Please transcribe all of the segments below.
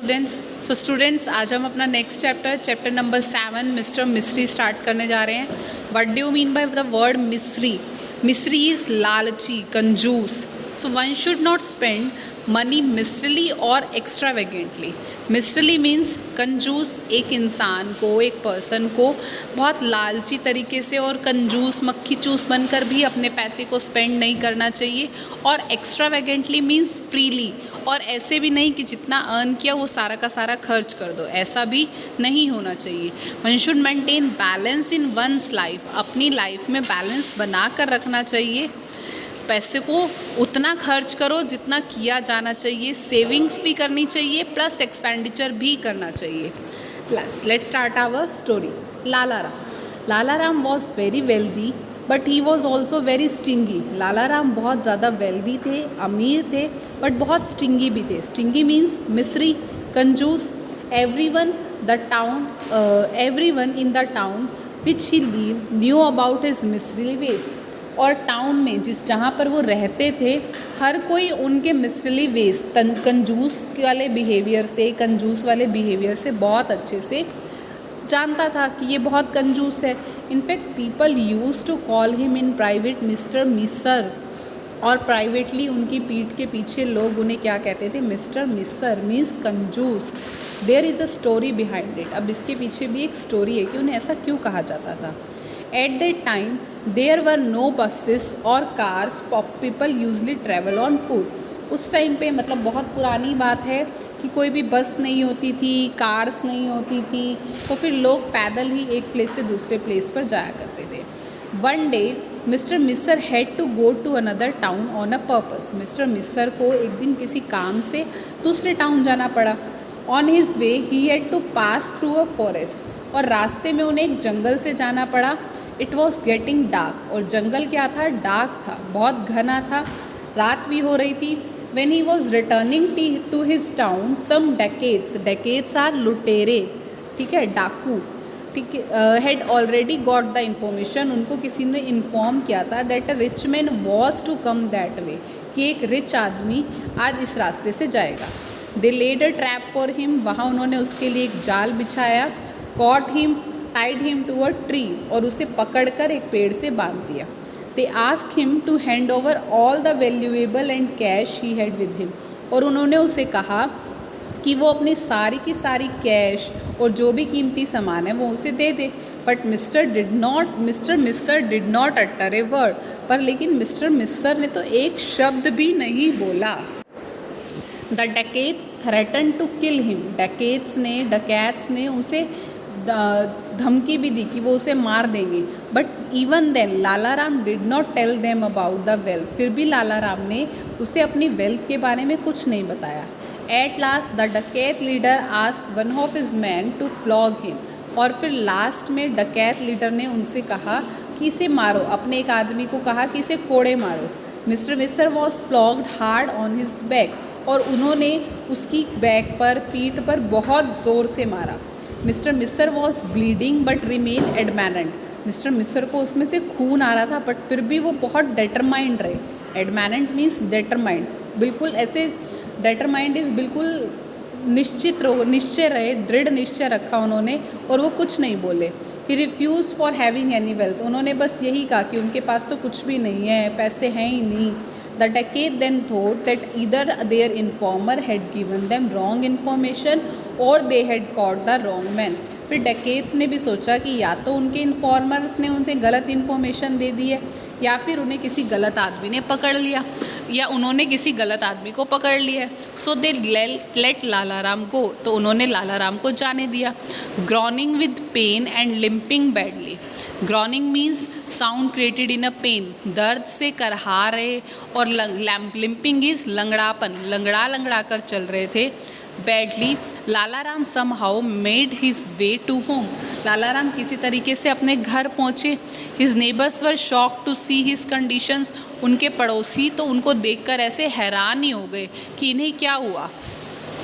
Students आज हम अपना next chapter number 7 mister miser start करने जा रहे हैं। What do you mean by the word miser? Miser is लालची, कंजूस। So one should not spend money miserly और एक्स्ट्रावेगेंटली। मिस्टरली मीन्स कंजूस, एक इंसान को, एक पर्सन को बहुत लालची तरीके से और कंजूस मक्खी चूस बनकर भी अपने पैसे को स्पेंड नहीं करना चाहिए। और एक्स्ट्रावेगेंटली मीन्स फ्रीली, और ऐसे भी नहीं कि जितना अर्न किया वो सारा का सारा खर्च कर दो, ऐसा भी नहीं होना चाहिए। One should maintain balance in one's life, अपनी लाइफ में बैलेंस बना कर रखना चाहिए। पैसे को उतना खर्च करो जितना किया जाना चाहिए, सेविंग्स भी करनी चाहिए प्लस एक्सपेंडिचर भी करना चाहिए। Let's start our story. Lala Ram was very wealthy but he was also very stingy. Lala Ram बहुत ज़्यादा वेल्दी थे, अमीर थे, बट बहुत स्टिंगी भी थे। स्टिंगी मीन्स मिस्री, कंजूस। Everyone in the town which he leave knew about his मिस्री वेज। और टाउन में जहाँ पर वो रहते थे, हर कोई उनके मिस्टरली वेज, कंजूस वाले बिहेवियर से बहुत अच्छे से जानता था कि ये बहुत कंजूस है। In fact people use to call him in private mister miser, और प्राइवेटली उनकी पीठ के पीछे लोग उन्हें क्या कहते थे? मिस्टर मिसर मीन्स कंजूस। There is a story behind it. अब इसके पीछे भी एक स्टोरी है कि उन्हें ऐसा क्यों कहा जाता था। At that time there were no buses और cars, people usually travel on foot. उस टाइम पे मतलब बहुत पुरानी बात है कि कोई भी बस नहीं होती थी, कार्स नहीं होती थी, तो फिर लोग पैदल ही एक प्लेस से दूसरे प्लेस पर जाया करते थे। One day mister miser had to go to another town on a purpose. Mister miser को एक दिन किसी काम से दूसरे टाउन जाना पड़ा। On his way he had to pass through a forest, और रास्ते में उन्हें एक जंगल से जाना पड़ा। इट वॉज गेटिंग डार्क, और जंगल क्या था? डार्क था, बहुत घना था, रात भी हो रही थी। When he was returning to his town, some dacoits are लुटेरे, ठीक है, डाकू, ठीक है, had already got the information, उनको किसी ने इन्फॉर्म किया था that a rich man was to come that way, कि एक रिच आदमी आज इस रास्ते से जाएगा। They laid a trap for him, वहाँ उन्होंने उसके लिए एक जाल बिछाया। Caught him, tied him to a tree, और उसे पकड़कर एक पेड़ से बांध दिया। They asked him to hand over all the valuable and cash he had with him, और उन्होंने उसे कहा कि वो अपनी सारी की सारी कैश और जो भी कीमती सामान है वो उसे दे दे। But mister mister did not utter a word, पर लेकिन मिस्टर मिस्टर ने तो एक शब्द भी नहीं बोला। The dacoits threaten to kill him, dacoits ने उसे धमकी भी दी कि वो उसे मार देंगे। But even then Lala Ram did not tell them about the wealth, फिर भी लाला राम ने उसे अपनी वेल्थ के बारे में कुछ नहीं बताया। At last the dacoit leader asked one of his man to flog him, और फिर लास्ट में डकैत लीडर ने उनसे कहा कि इसे मारो, अपने एक आदमी को कहा कि इसे कोड़े मारो। Mister mister was flogged hard on his back, और उन्होंने उसकी बैक पर, पीठ पर बहुत ज़ोर से मारा। Mister mister was bleeding but remain adamant, mister mister को उसमें से खून आ रहा था बट फिर भी वो बहुत डेटरमाइंड रहे। एडमेनेंट मीन्स डेटरमाइंड, बिल्कुल ऐसे डेटरमाइंड इज़ बिल्कुल निश्चय रहे, दृढ़ निश्चय रखा उन्होंने, और वो कुछ नहीं बोले। He refuse for having any wealth, उन्होंने बस यही कहा कि उनके पास तो कुछ भी नहीं है, पैसे हैं ही नहीं। The dacoit then thought that either their informer had given them wrong information और they had caught the wrong man. फिर डकैट्स ने भी सोचा कि या तो उनके इन्फॉर्मर्स ने उनसे गलत इन्फॉर्मेशन दे दी है, या फिर उन्हें किसी गलत आदमी ने पकड़ लिया, या उन्होंने किसी गलत आदमी को पकड़ लिया है। सो दे लेट लाला राम गो, तो उन्होंने लाला राम को जाने दिया। Groaning with pain and limping badly. Groaning means sound created in a pain, दर्द से करहा रहे, और लिम्पिंग इज लंगड़ापन, लंगड़ा कर चल रहे थे। Badly Lala Ram somehow made his way to home, Lala Ram किसी तरीके से अपने घर पहुँचे। His neighbours were shock to see his conditions, उनके पड़ोसी तो उनको देखकर ऐसे हैरान ही हो गए कि इन्हें क्या हुआ।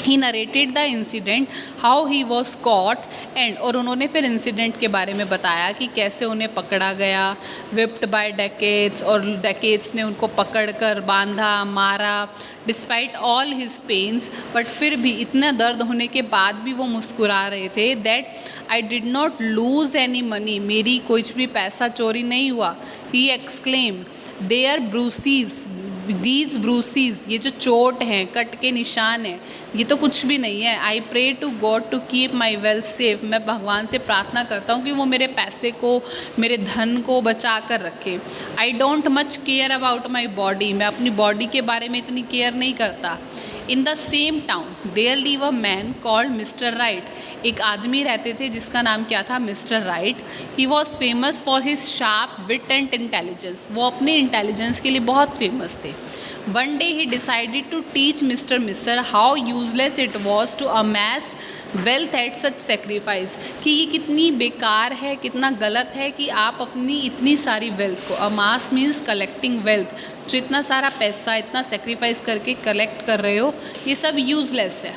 ही narrated the incident how he was caught and, और उन्होंने फिर इंसिडेंट के बारे में बताया कि कैसे उन्हें पकड़ा गया, विप्ड बाय डेकेट्स, और डेकेट्स ने उनको पकड़कर बांधा, मारा, despite all his pains, but फिर भी इतना दर्द होने के बाद भी वो मुस्कुरा रहे थे। That I did not lose any money, मेरी कुछ भी पैसा चोरी नहीं हुआ। ही एक्सक्लेम दे आर ब्रूसीज, दीज ब्रूसीज, ये जो चोट हैं, कट के निशान हैं, ये तो कुछ भी नहीं है। I pray to God to keep my wealth safe, मैं भगवान से प्रार्थना करता हूँ कि वो मेरे पैसे को, मेरे धन को बचा कर रखे। I don't much care about my body, मैं अपनी बॉडी के बारे में इतनी केयर नहीं करता। In the same town there live a man called mister Wright, एक आदमी रहते थे जिसका नाम क्या था, mister Wright. He was famous for his sharp wit and intelligence, वो अपने इंटेलिजेंस के लिए बहुत फेमस थे। One day he decided to teach mister miser how useless it was to amass wealth at such sacrifice, कि ये कितनी बेकार है, कितना गलत है कि आप अपनी इतनी सारी वेल्थ को, अमास मीन्स कलेक्टिंग वेल्थ, जो इतना सारा पैसा इतना सेक्रीफाइस करके कलेक्ट कर रहे हो, ये सब यूजलेस है।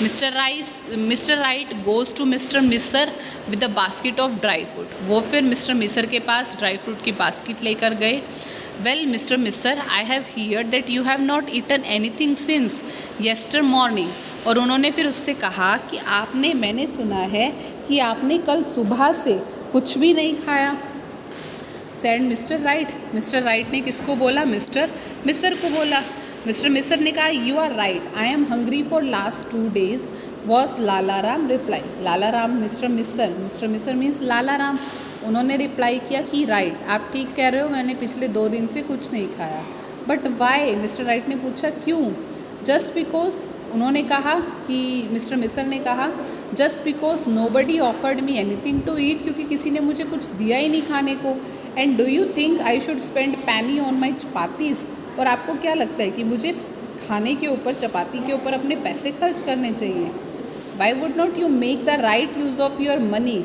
Mister Wright goes to mister miser with a basket of dry fruit, वो फिर मिस्टर मिसर के पास ड्राई फ्रूट की बास्केट लेकर गए। Well mister miser, I have heard that you have not eaten anything since yester morning, और उन्होंने फिर उससे कहा कि मैंने सुना है कि आपने कल सुबह से कुछ भी नहीं खाया। Sad mister right, mister right ने किसको बोला, मिस्टर मिसर को बोला। मिस्टर मिसर ने कहा you are right, I am hungry for last 2 days was Lalaram reply. Lalaram mister Misar means Lalaram, उन्होंने रिप्लाई किया कि राइट, आप ठीक कह रहे हो, मैंने पिछले 2 दिन से कुछ नहीं खाया। बट वाई, मिस्टर राइट ने पूछा क्यों। जस्ट बिकॉज, उन्होंने कहा कि मिस्टर मिसर ने कहा just because nobody offered me anything to eat, क्योंकि किसी ने मुझे कुछ दिया ही नहीं खाने को। And do you think I should spend पैनी ऑन माई चपातीस, और आपको क्या लगता है कि मुझे खाने के ऊपर, चपाती के ऊपर अपने पैसे खर्च करने चाहिए। Why would not you make the right use of your money,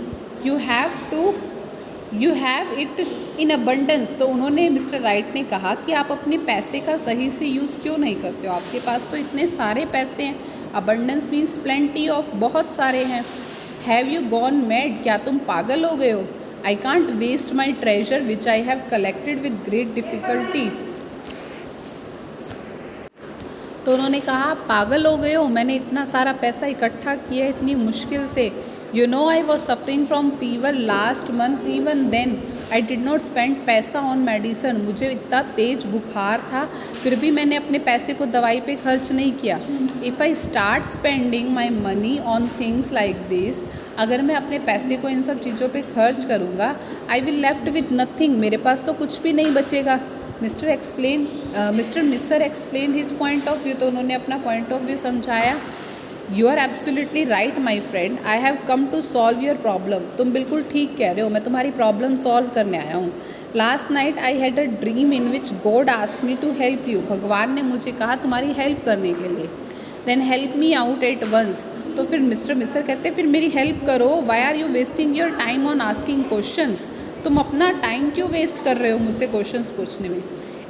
you have it in abundance. तो उन्होंने, मिस्टर राइट ने कहा कि आप अपने पैसे का सही से यूज़ क्यों नहीं करते हो, आपके पास तो इतने सारे पैसे हैं। अबंडेंस मीन्स प्लेंटी ऑफ, बहुत सारे हैं। हैव यू गॉन मैड, क्या तुम पागल हो गए हो। I can't waste my treasure which I have collected with great difficulty. तो उन्होंने कहा पागल हो गए हो, मैंने इतना सारा पैसा इकट्ठा किया है इतनी मुश्किल से। You know I was suffering from fever last month, even then I did not spend paisa on medicine, मुझे इतना तेज बुखार था फिर भी मैंने अपने पैसे को दवाई पे खर्च नहीं किया। If I start spending my money on things like this, अगर मैं अपने पैसे को इन सब चीज़ों पे खर्च करूँगा, I will left with nothing, मेरे पास तो कुछ भी नहीं बचेगा। Mister Miser explain his point of view, तो उन्होंने अपना पॉइंट ऑफ व्यू समझाया। You are absolutely right my friend, I have come to solve your problem, तुम बिल्कुल ठीक कह रहे हो, मैं तुम्हारी प्रॉब्लम सॉल्व करने आया हूँ। Last night I had a dream in which God asked me to help you, भगवान ने मुझे कहा तुम्हारी हेल्प करने के लिए। Then help me out at once, तो फिर मिस्टर मिसर कहते फिर मेरी हेल्प करो। Why are you wasting your time on asking questions, तुम अपना टाइम क्यों वेस्ट कर रहे हो मुझसे क्वेश्चंस पूछने में।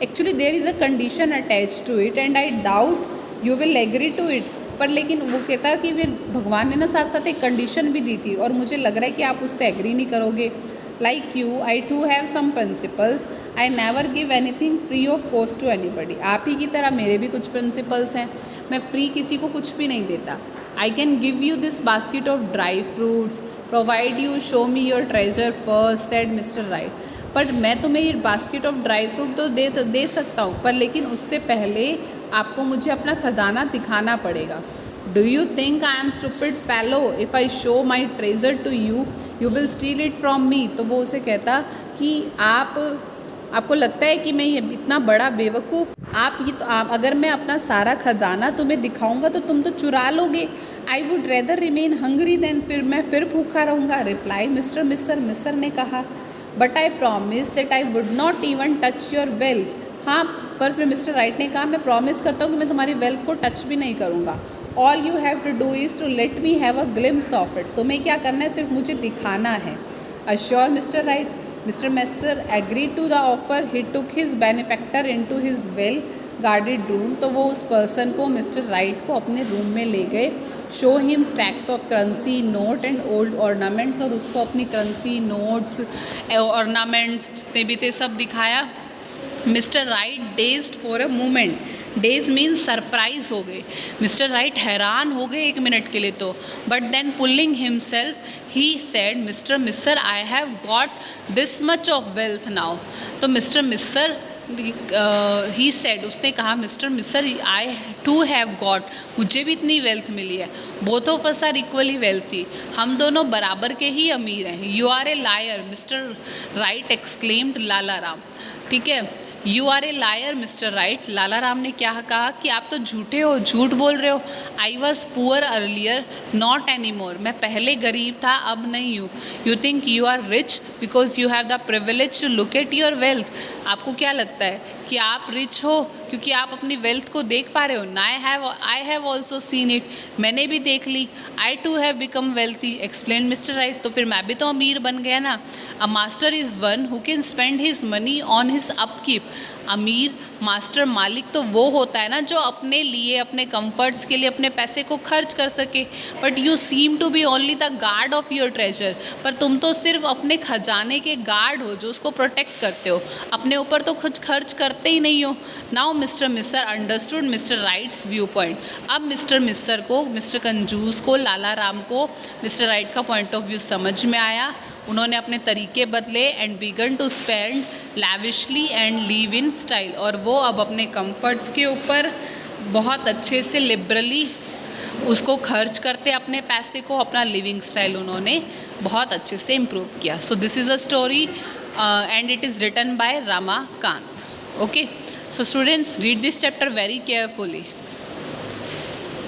Actually there is a condition attach to it and I doubt you will agree to it, पर लेकिन वो कहता कि फिर भगवान ने ना साथ साथ एक कंडीशन भी दी थी और मुझे लग रहा है कि आप उससे एग्री नहीं करोगे। Like you I too have some principles, I never give anything free of cost to anybody, आप ही की तरह मेरे भी कुछ प्रिंसिपल्स हैं, मैं फ्री किसी को कुछ भी नहीं देता। I can give you this basket of dry fruits provide you show me your treasure first, said mister right, पर मैं तुम्हें ये बास्केट ऑफ ड्राई फ्रूट तो दे सकता हूँ, पर लेकिन उससे पहले आपको मुझे अपना खजाना दिखाना पड़ेगा। Do you think I am stupid fellow, if I show my treasure to you you will steal it from me, तो वो उसे कहता कि आपको लगता है कि मैं ये इतना बड़ा बेवकूफ़, अगर मैं अपना सारा खजाना तुम्हें दिखाऊंगा तो तुम तो चुरा लोगे। I would rather remain hungry then, फिर मैं भूखा रहूँगा, रिप्लाई मिस्टर मिसर ने कहा। But I promise that I would not even touch your wealth, हाँ पर फिर मिस्टर राइट ने कहा मैं प्रॉमिस करता हूँ कि मैं तुम्हारी वेल्थ को टच भी नहीं करूँगा। All you have to do is to let me have a glimpse of it, तुम्हें क्या करना है सिर्फ मुझे दिखाना है। Assure mister right, mister Miser agree to the offer, he took his benefactor into his well guarded room, तो वो उस पर्सन को, मिस्टर राइट को, अपने रूम में ले गए। Show him stacks of currency note and old ornaments, और उसको अपनी करेंसी नोट्स ऑर्नामेंट्स जितने भी थे सब दिखाया। Mister right dazed for a moment, days means surprise हो गए, मिस्टर राइट हैरान हो गए 1 मिनट के लिए तो, but then pulling himself he said, mister Miser I have got this much of wealth now. तो मिस्टर मिस्सर ही सेड, उसने कहा mister Miser I too have got, मुझे भी इतनी वेल्थ मिली है, both of us are equally wealthy, हम दोनों बराबर के ही अमीर हैं। You are a liar mister Right exclaimed Lala Ram, ठीक है, you are a liar mister Right, लाला राम ने क्या कहा कि आप तो झूठे हो, झूठ बोल रहे हो। I was poor earlier not any more, मैं पहले गरीब था अब नहीं हूँ। You think you are rich because you have the privilege to look at your wealth, आपको क्या लगता है कि आप रिच हो क्योंकि आप अपनी वेल्थ को देख पा रहे हो ना? I have also seen it, मैंने भी देख ली। I too have become wealthy explain mister Right, तो फिर मैं भी तो अमीर बन गया ना। A master is one who can spend his money on his upkeep, अमीर मास्टर मालिक तो वो होता है ना जो अपने लिए, अपने कंफर्ट्स के लिए अपने पैसे को खर्च कर सके। But you seem to be only the guard of your treasure, पर तुम तो सिर्फ अपने खजाने के गार्ड हो जो उसको प्रोटेक्ट करते हो, अपने ऊपर तो कुछ खर्च करते ही नहीं हो। Now mister Miser understood mister Right's view point, अब मिस्टर मिस्सर को, मिस्टर कंजूस को, लाला राम को मिस्टर राइट का पॉइंट ऑफ व्यू समझ में आया। उन्होंने अपने तरीके बदले and began to spend lavishly and live in style, और वो अब अपने कंफर्ट्स के ऊपर बहुत अच्छे से लिबरली उसको खर्च करते अपने पैसे को, अपना लिविंग स्टाइल उन्होंने बहुत अच्छे से इम्प्रूव किया। So this is a story and it is written by Ramakant. Okay, so students read this chapter very carefully.